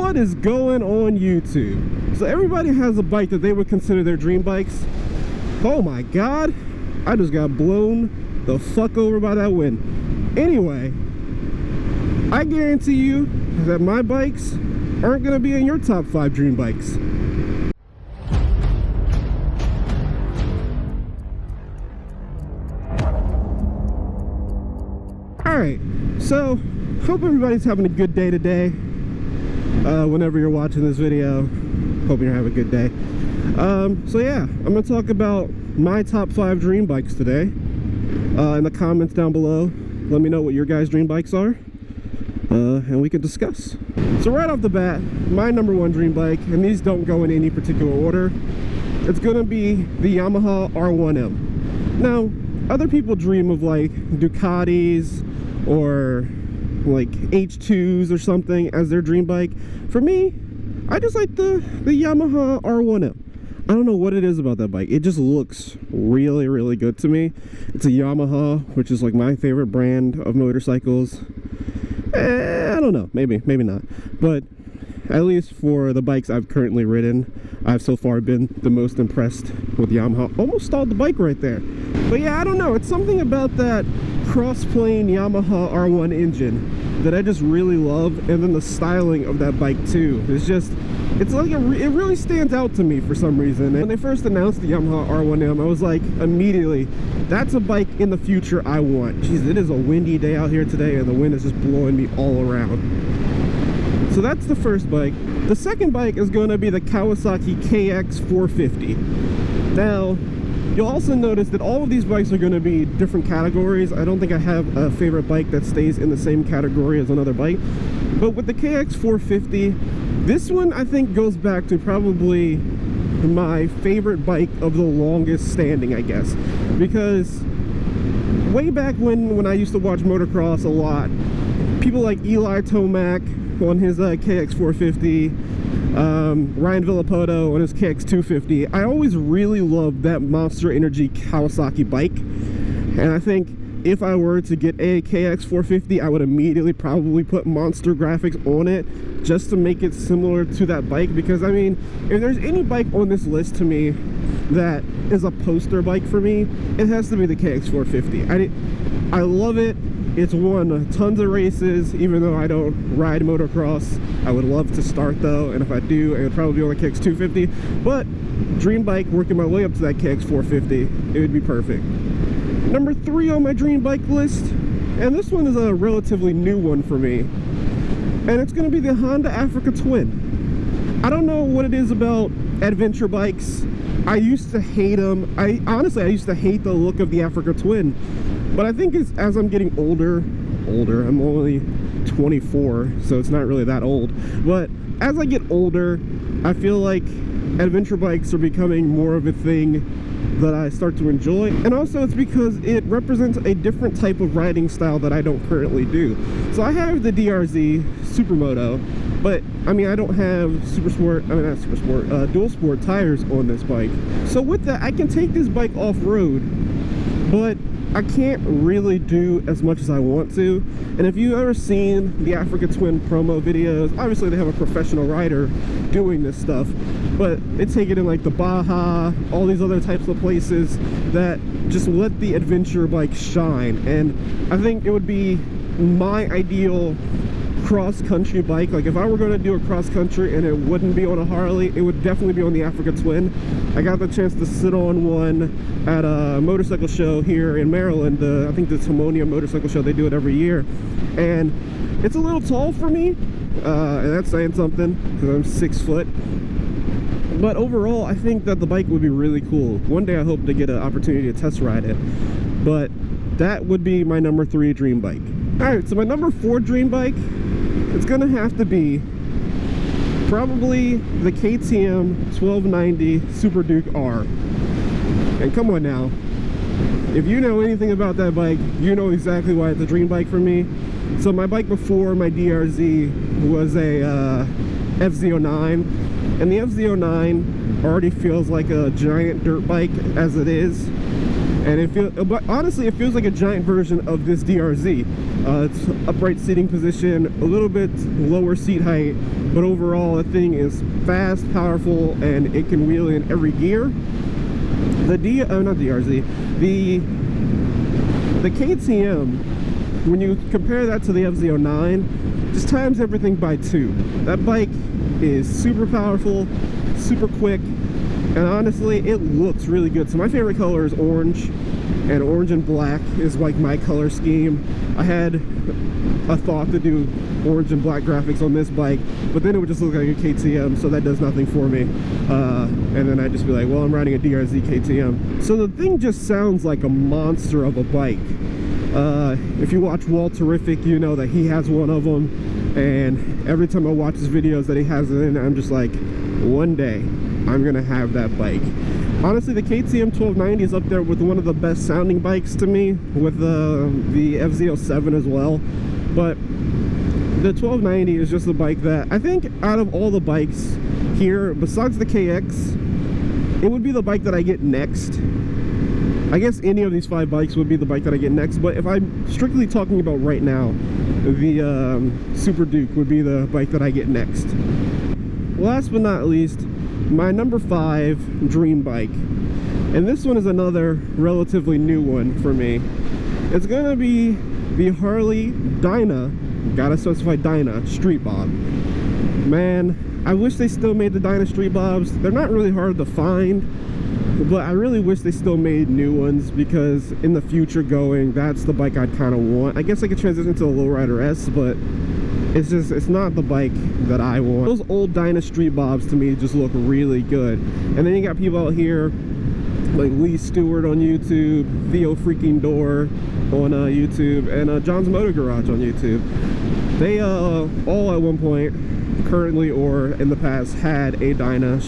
What is going on YouTube? So everybody has a bike that they would consider their dream bikes. Oh my god, I just got blown the fuck over by that wind. Anyway, I guarantee you that my bikes aren't gonna be in your top 5 dream bikes. Alright, so hope everybody's having a good day today. Whenever you're watching this video, hope you're having a good day. So yeah, I'm gonna talk about my top 5 dream bikes today. In the comments down below, let me know what your guys' dream bikes are, and we can discuss. So right off the bat, my number 1 dream bike, and these don't go in any particular order, it's gonna be the Yamaha R1M. Now, other people dream of like Ducatis or like H2s or something as their dream bike. For me, I just like the Yamaha R1M. I don't know what it is about that bike. It just looks really, really good to me. It's a Yamaha, which is like my favorite brand of motorcycles. I don't know, maybe not. But at least for the bikes I've currently ridden, I've so far been the most impressed with Yamaha. Almost stalled the bike right there. But yeah, I don't know. It's something about that cross-plane Yamaha R1 engine that I just really love, and then the styling of that bike too. It's like it really stands out to me for some reason. And when they first announced the Yamaha R1M, I was like, immediately, that's a bike in the future I want. Jeez, it is a windy day out here today, and the wind is just blowing me all around. So that's the first bike. The second bike is going to be the Kawasaki KX450. Now, you'll also notice that all of these bikes are going to be different categories. I don't think I have a favorite bike that stays in the same category as another bike. But with the KX450, this one I think goes back to probably my favorite bike of the longest standing, I guess. Because way back when I used to watch motocross a lot, people like Eli Tomac on his KX450, Ryan Villapoto on his KX250, I always really loved that Monster Energy Kawasaki bike. And I think if I were to get a KX450, I would immediately probably put Monster graphics on it just to make it similar to that bike. Because I mean, if there's any bike on this list to me that is a poster bike for me, it has to be the KX450. I love it. It's won tons of races, even though I don't ride motocross. I would love to start though, and if I do, it would probably be on the KX250. But dream bike, working my way up to that KX450, it would be perfect. Number 3 on my dream bike list, and this one is a relatively new one for me, and it's going to be the Honda Africa Twin. I don't know what it is about adventure bikes. I used to hate them. I used to hate the look of the Africa Twin. But I think as I'm getting older, I'm only 24, so it's not really that old. But as I get older, I feel like adventure bikes are becoming more of a thing that I start to enjoy. And also it's because it represents a different type of riding style that I don't currently do. So I have the DRZ Supermoto, but I mean, I don't have dual sport tires on this bike. So with that, I can take this bike off-road, but I can't really do as much as I want to. And if you've ever seen the Africa Twin promo videos, obviously they have a professional rider doing this stuff, but they take it in like the Baja, all these other types of places that just let the adventure bike shine. And I think it would be my ideal cross-country bike. Like if I were going to do a cross-country and it wouldn't be on a Harley, it would definitely be on the Africa Twin. I got the chance to sit on one at a motorcycle show here in Maryland. I think the Insomnia motorcycle show, they do it every year, and it's a little tall for me, and that's saying something because I'm 6 foot. But overall, I think that the bike would be really cool. One day I hope to get an opportunity to test ride it, but that would be my number 3 dream bike. Alright, so my number 4 dream bike, it's gonna have to be probably the KTM 1290 Super Duke R. And come on now, if you know anything about that bike, you know exactly why it's a dream bike for me. So my bike before my DRZ was a FZ09, and the FZ09 already feels like a giant dirt bike as it is. and it feels, but honestly, it feels like a giant version of this DRZ. It's upright seating position, a little bit lower seat height, but overall the thing is fast, powerful, and it can wheel in every gear. The not DRZ, the KTM, when you compare that to the FZ09, just times everything by 2. That bike is super powerful, super quick, and honestly, it looks really good. So my favorite color is orange, and orange and black is like my color scheme. I had a thought to do orange and black graphics on this bike, but then it would just look like a KTM, so that does nothing for me. And then I'd just be like, well, I'm riding a DRZ KTM. So the thing just sounds like a monster of a bike. If you watch Walt Terrific, you know that he has one of them, and every time I watch his videos that he has it in, I'm just like, one day I'm gonna have that bike. Honestly, the KTM 1290 is up there with one of the best sounding bikes to me, with the FZ07 as well. But the 1290 is just a bike that I think out of all the bikes here, besides the KX, it would be the bike that I get next. I guess any of these 5 bikes would be the bike that I get next, but if I'm strictly talking about right now, the Super Duke would be the bike that I get next. Last but not least, my number 5 dream bike, and this one is another relatively new one for me. It's gonna be the Harley Dyna, gotta specify Dyna, Street Bob. Man, I wish they still made the Dyna Street Bobs. They're not really hard to find, but I really wish they still made new ones, because in the future going, that's the bike I'd kind of want. I guess I could transition to a Lowrider S, but it's not the bike that I want. Those old Dyna Street Bobs to me just look really good. And then you got people out here like Lee Stewart on YouTube, Theo Freaking Door on YouTube, and John's Motor Garage on YouTube. They all at one point, currently or in the past, had a Dyna,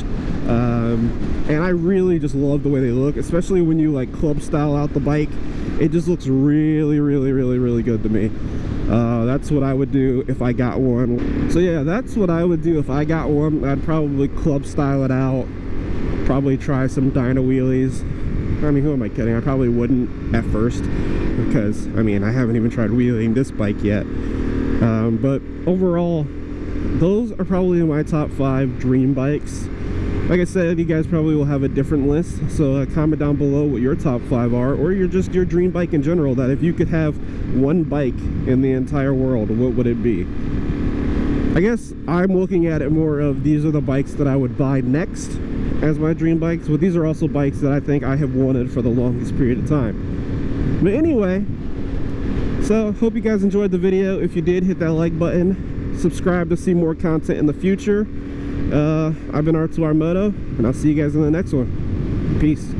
and I really just love the way they look, especially when you like club style out the bike. It just looks really, really, really, really good to me. That's what I would do if I got one. So yeah, that's what I would do if I got one. I'd probably club style it out, probably try some Dyna wheelies. I mean, who am I kidding? I probably wouldn't at first, because I mean, I haven't even tried wheeling this bike yet. But overall, those are probably my top 5 dream bikes. Like I said, you guys probably will have a different list, so comment down below what your top 5 are, or your dream bike in general, that if you could have one bike in the entire world, what would it be? I guess I'm looking at it more of, these are the bikes that I would buy next as my dream bikes, but these are also bikes that I think I have wanted for the longest period of time. But anyway, so hope you guys enjoyed the video. If you did, hit that like button, subscribe to see more content in the future. I've been R2R Moto, and I'll see you guys in the next one. Peace.